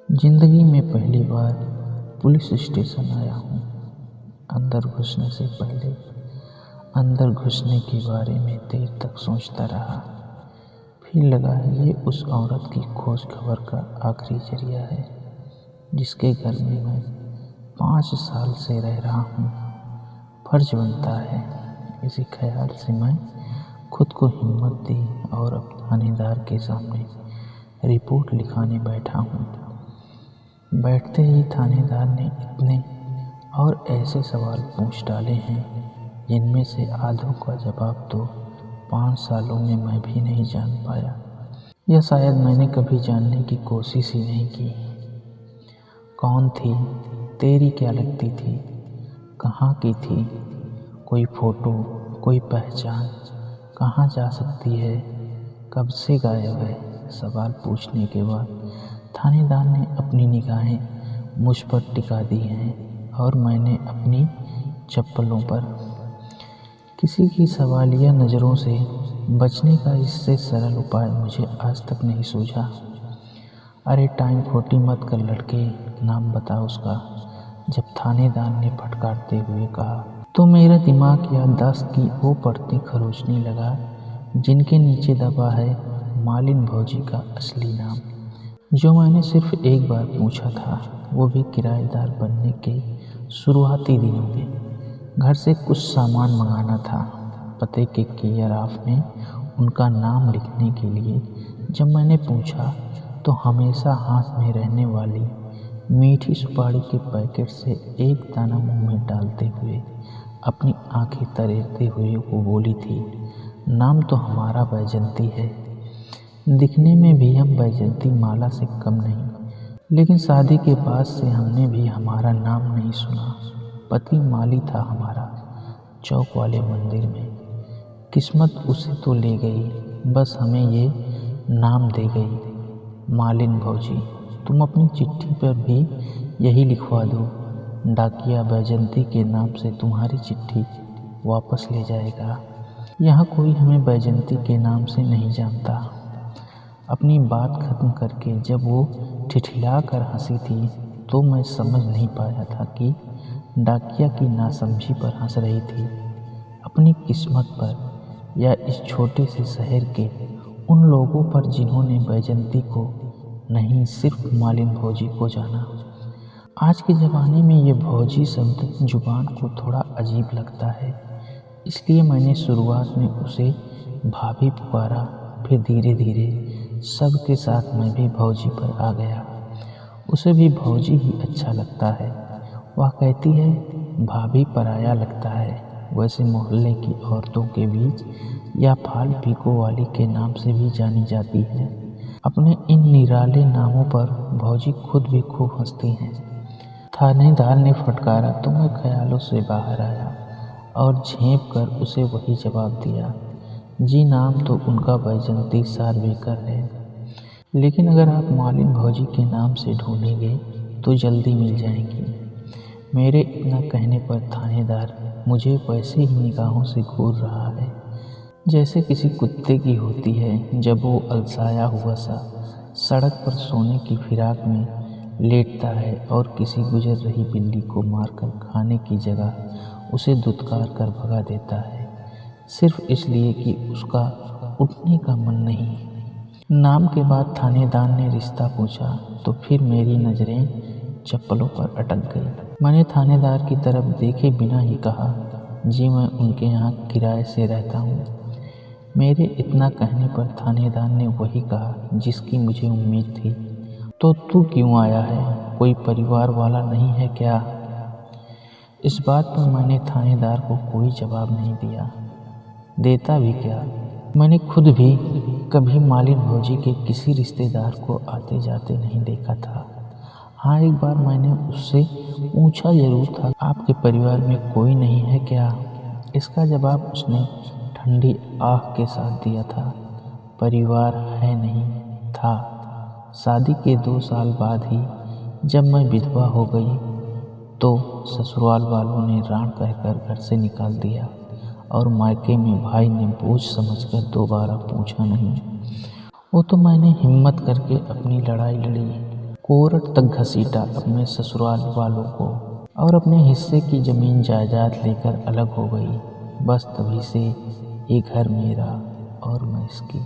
जिंदगी में पहली बार पुलिस स्टेशन आया हूँ। अंदर घुसने से पहले अंदर घुसने के बारे में देर तक सोचता रहा। फिर लगा ये उस औरत की खोज खबर का आखिरी जरिया है जिसके घर में मैं 5 साल से रह रहा हूँ। फर्ज बनता है। इसी ख्याल से मैं खुद को हिम्मत दी और अब थानेदार के सामने रिपोर्ट लिखाने बैठा हूँ। बैठते ही थानेदार ने इतने और ऐसे सवाल पूछ डाले हैं जिनमें से आधों का जवाब तो 5 सालों में मैं भी नहीं जान पाया, या शायद मैंने कभी जानने की कोशिश ही नहीं की। कौन थी? तेरी क्या लगती थी? कहाँ की थी? कोई फोटो, कोई पहचान? कहाँ जा सकती है? कब से गायब है? सवाल पूछने के बाद थानेदार ने अपनी निगाहें मुझ पर टिका दी हैं और मैंने अपनी चप्पलों पर। किसी की सवालिया नज़रों से बचने का इससे सरल उपाय मुझे आज तक नहीं सूझा। अरे टाइम खोटी मत कर लड़के, नाम बता उसका। जब थानेदार ने फटकारते हुए कहा तो मेरा दिमाग याददाश्त की वो परतें खरोचने लगा जिनके नीचे दबा है मालिन भौजी का असली नाम, जो मैंने सिर्फ एक बार पूछा था, वो भी किराएदार बनने के शुरुआती दिनों में। घर से कुछ सामान मंगाना था। पते के केयर ऑफ में उनका नाम लिखने के लिए जब मैंने पूछा तो हमेशा हाथ में रहने वाली मीठी सुपारी के पैकेट से एक दाना मुंह में डालते हुए अपनी आंखें तरेरते हुए वो बोली थी, नाम तो हमारा बैजंती है। दिखने में भी हम बैजंती माला से कम नहीं, लेकिन शादी के बाद से हमने भी हमारा नाम नहीं सुना। पति माली था हमारा, चौक वाले मंदिर में। किस्मत उसे तो ले गई, बस हमें ये नाम दे गई, मालिन भौजी। तुम अपनी चिट्ठी पर भी यही लिखवा दो, डाकिया बैजंती के नाम से तुम्हारी चिट्ठी वापस ले जाएगा। यहाँ कोई हमें बैजंती के नाम से नहीं जानता। अपनी बात खत्म करके जब वो ठिठिला कर हंसी थी तो मैं समझ नहीं पाया था कि डाकिया की नासमझी पर हंस रही थी, अपनी किस्मत पर, या इस छोटे से शहर के उन लोगों पर जिन्होंने बैजंती को नहीं, सिर्फ मालिन भौजी को जाना। आज के ज़माने में ये भौजी शब्द जुबान को थोड़ा अजीब लगता है, इसलिए मैंने शुरुआत में उसे भाभी पुकारा। फिर धीरे धीरे सबके साथ मैं भी भौजी पर आ गया। उसे भी भौजी ही अच्छा लगता है। वह कहती है भाभी पराया लगता है। वैसे मोहल्ले की औरतों के बीच या फाल पीको वाली के नाम से भी जानी जाती है। अपने इन निराले नामों पर भौजी खुद भी खूब हंसती हैं। थानेदार ने फटकारा तो मैं ख्यालों से बाहर आया और झेंप कर उसे वही जवाब दिया, जी नाम तो उनका बैजंती सारवेकर है, लेकिन अगर आप मालिन भौजी के नाम से ढूंढेंगे तो जल्दी मिल जाएंगी। मेरे इतना कहने पर थानेदार मुझे वैसे ही निगाहों से घूर रहा है जैसे किसी कुत्ते की होती है जब वो अलसाया हुआ सा सड़क पर सोने की फिराक में लेटता है और किसी गुजर रही बिल्ली को मारकर खाने की जगह उसे दुत्कार कर भगा देता है, सिर्फ इसलिए कि उसका उठने का मन नहीं। नाम के बाद थानेदार ने रिश्ता पूछा तो फिर मेरी नज़रें चप्पलों पर अटक गई। मैंने थानेदार की तरफ देखे बिना ही कहा, जी मैं उनके यहाँ किराए से रहता हूँ। मेरे इतना कहने पर थानेदार ने वही कहा जिसकी मुझे उम्मीद थी, तो तू क्यों आया है? कोई परिवार वाला नहीं है क्या? इस बात पर मैंने थानेदार को कोई जवाब नहीं दिया। देता भी क्या, मैंने खुद भी कभी मालिन भौजी के किसी रिश्तेदार को आते जाते नहीं देखा था। हाँ, एक बार मैंने उससे पूछा जरूर था, आपके परिवार में कोई नहीं है क्या? इसका जवाब उसने ठंडी आह के साथ दिया था, परिवार है नहीं था। शादी के 2 साल बाद ही जब मैं विधवा हो गई तो ससुराल वालों ने राण कहकर घर से निकाल दिया और मायके में भाई ने बोझ समझकर दोबारा पूछा नहीं। वो तो मैंने हिम्मत करके अपनी लड़ाई लड़ी, कोर्ट तक घसीटा अपने ससुराल वालों को और अपने हिस्से की ज़मीन जायदाद लेकर अलग हो गई। बस तभी से ये घर मेरा और मैं इसकी।